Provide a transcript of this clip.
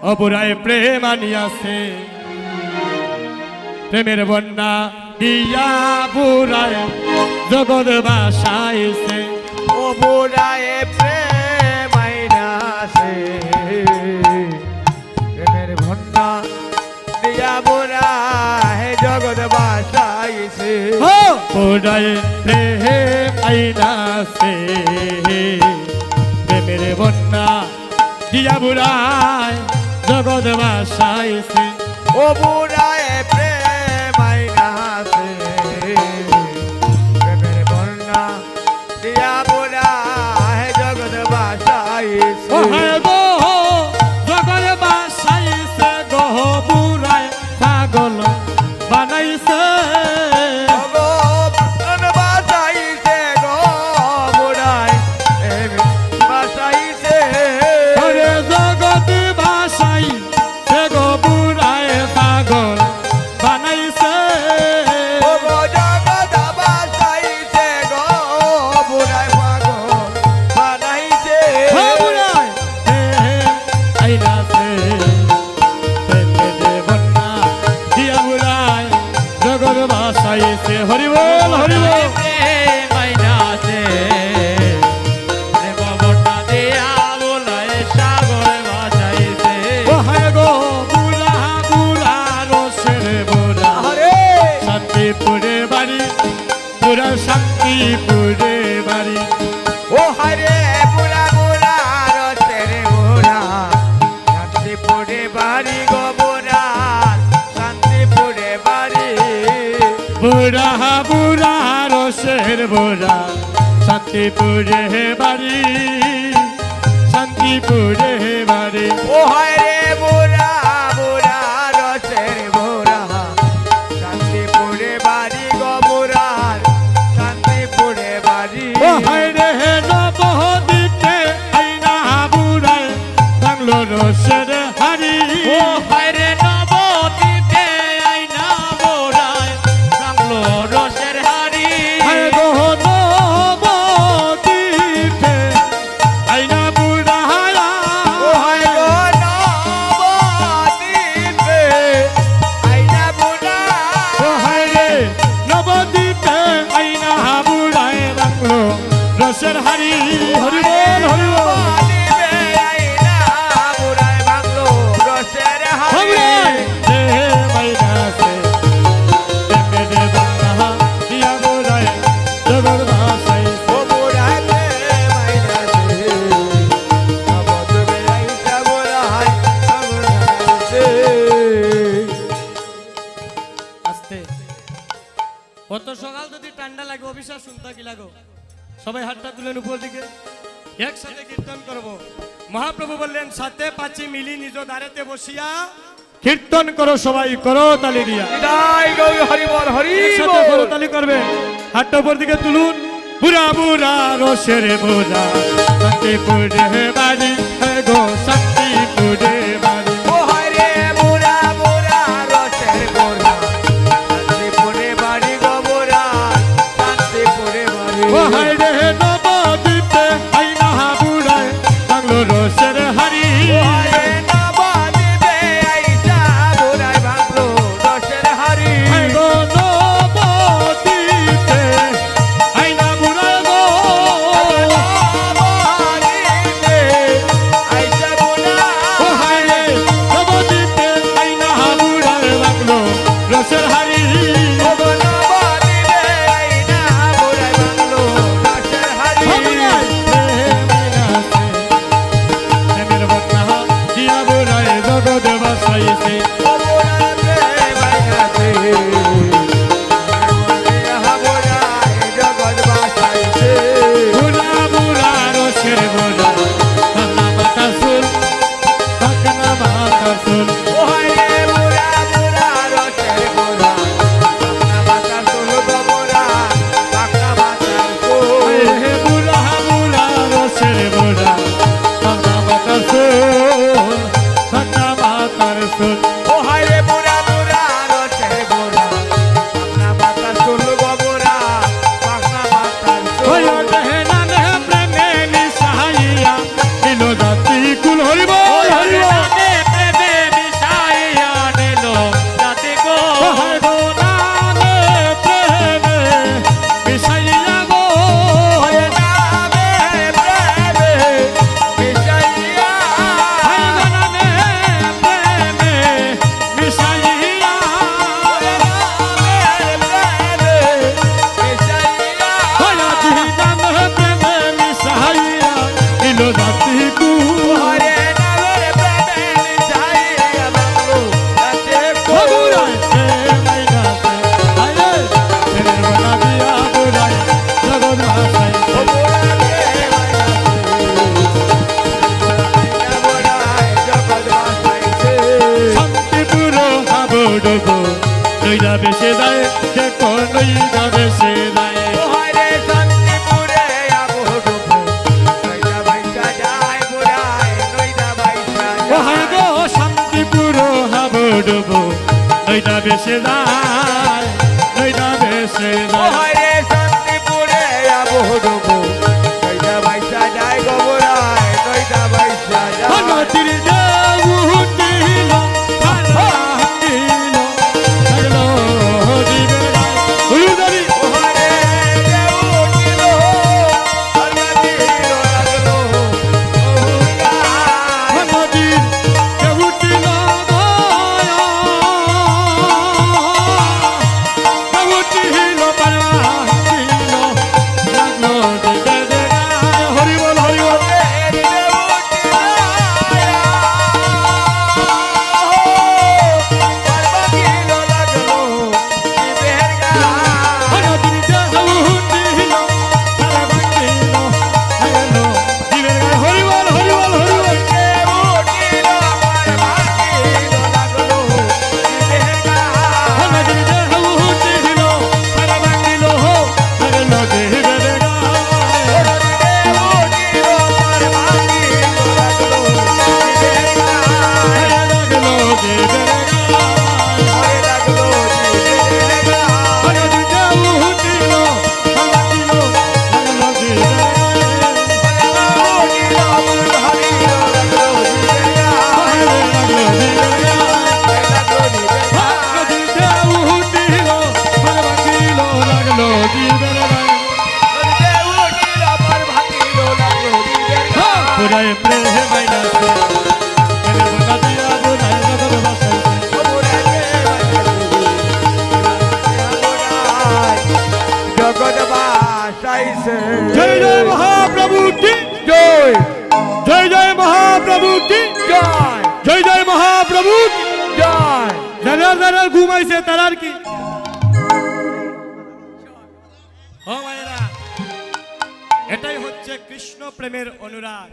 অপুরায় প্রেম আনিয়াছে প্রেমের বন্যা দিয়া বুড়ায় জগৎ বাসাইছে অপুরায় প্রেম আইনাছে প্রেমের বন্যা দিয়া বুড়ায় জগৎ বাসাইছে অপুরায় প্রেম আইনাছে প্রেমের বন্যা দিয়া বুড়ায় জগৎ বাসাইছে অপুরায় প্রেম আইনাছে প্রেমের বন্যা দিয়া বুড়ায় জগৎ বাসাইছে গো জগৎ বাসাইছে গো বুড়ায় পাগল বানাইছে হরি বল হরি বল মাইনাছে বন্যা দিয়া বুড়ায় সাগর বাসাইছে হায় গো বুড়া বুড়া রসের বুড়া শান্তিপুরে বাড়ি বুড়া শান্তিপুরে বাড়ি ও হরে বুড়া বুড়া রসের বুড়া শান্তিপুরে বাড়ি গো বুড়া শান্তিপুরে বাড়ি বুড়া বুড়া রসের বুড়া শান্তিপুরে বাড়ি শান্তিপুরে বাড়ি ও হরে বুড়া বুড়া রসের বুড়া শান্তিপুরে বাড়ি গো বুড়া শান্তিপুরে বাড়ি ও হায় রে নবদ্বীপে আইনা বুড়ায় বাংলো রসের হাড়ি ও হরে নবদ্বীপে আইনা বুড়ায় বাংলো রসের হাড়ি হায় গো নবদ্বীপে আইনা বুড়ায় ও হরে নবদ্বীপে আইনা বুড়া ও হায় রে নবদ্বীপে আইনা বুড়ায় বাংলো রসের হাড়ি হরি বল হরি বল কত সকাল যদি ঠান্ডা লাগে অভিশাপ শুনতে কি লাগো সবাই হাতটা তুলেন উপর দিকে একসাথে কীর্তন করব মহাপ্রভু বললেন সাথে পাচ্ছি মিলি নিজ দ্বারেতে বসিয়া কীর্তন করো সবাই করো তালি দিয়া হরিবল হরি একসাথে করো তালি করবে হাতটা উপর দিকে তুলুন বুড়া বুড়া রসের বুড়া শান্তিপুরে বাড়ি গো শান্তিপুরে বাড়ি ও হরে বুড়া বুড়া রসের বুড়া শান্তিপুরে বাড়ি গো বুড়া শান্তিপুরে বাড়ি ও হায় রে নবদ্বীপে আইনা বুড়ায় বাংলো রসের হাড়ি ও হরে নবদ্বীপে আইসা বুড়ায় বাংলো রসের হাড়ি হায় গো নবদ্বীপে আইনা বুড়ায় গো নবদ্বীপে আইসা বুড়া ও হায় রে নবদ্বীপে আইনা বুড়ায় বাংলো রসের হাড়ি ও গো নবদ্বীপে আইনা বুড়ায় বাংলো রসের হাড়ি প্রেমের বন্যা দিয়া বুড়ায় জগৎ বাসাইছে ও বুড়া প্রেম আইনাছে বুড়ায় জগৎ বাসাইছে বুড়া বুড়া রসের বুড়া কান্না মাথা চুল কান্না মাথা চুল ও হরে বুড়া বুড়া রসের বুড়া পাকনা বাতা চুল গো বুড়া পাকনা বাতা চুল হে বুড়া বুড়া রসের বুড়া কান্না মাথা চুল কান্না মাথার চুল ও হরে বুড়া বুড়া রসের বুড়া পাকনা বাতা চুল গো বুড়া পাকনা বাতা ওই চুল দেহে নামে প্রেমে নিশাইয়া দিল জাতি কুল হরিব হরিব প্রেমে ডুবো নইরা বেশে যায় দেখো নইরা বেশে যায় ওহারে শান্তিপুরে আবডুবো নইদা বাইসা যায় বুড়ায় নইদা বাইসা ও হায় গো শান্তিপুর হাবো ডুবো নইরা বেশে যায় নইরা বেশে যায় ওহারে শান্তিপুরে আবডুবো নইদা বাইসা যায় গো বুড়ায় নইদা বাইসা যায় নদীর ঢেউ উঠিল ভাঙিল লাগলো দিবের গায়ে উলুদারি ওহারে দেউ উঠিল আলমাদির লাগলো ওহুঙ্গা নদীর ঢেউ উঠিল ঢেউ উঠিল ভাঙিল লাগলো দিবের গায়ে হরি বল হরি বল নদীর ঢেউ উঠিল ভাঙিল লাগলো দিবের গায়ে হরি বল হরি বল হরি বল নদীর ঢেউ উঠিল ভাঙিল লাগলো দিবের গায়ে লাগলো দিবের গায়ে নদীর ঢেউ উঠিল ভাঙিল লাগলো দিবের গায়ে জয় জয় মহাপ্রভু কি জয় জয় জয় মহাপ্রভু কি জয় জয় জয় মহাপ্রভু কি জয় যারা যারা ঘুমাইছে তারার কি ও মায়েরা এটাই হচ্ছে কৃষ্ণ প্রেমের অনুরাগ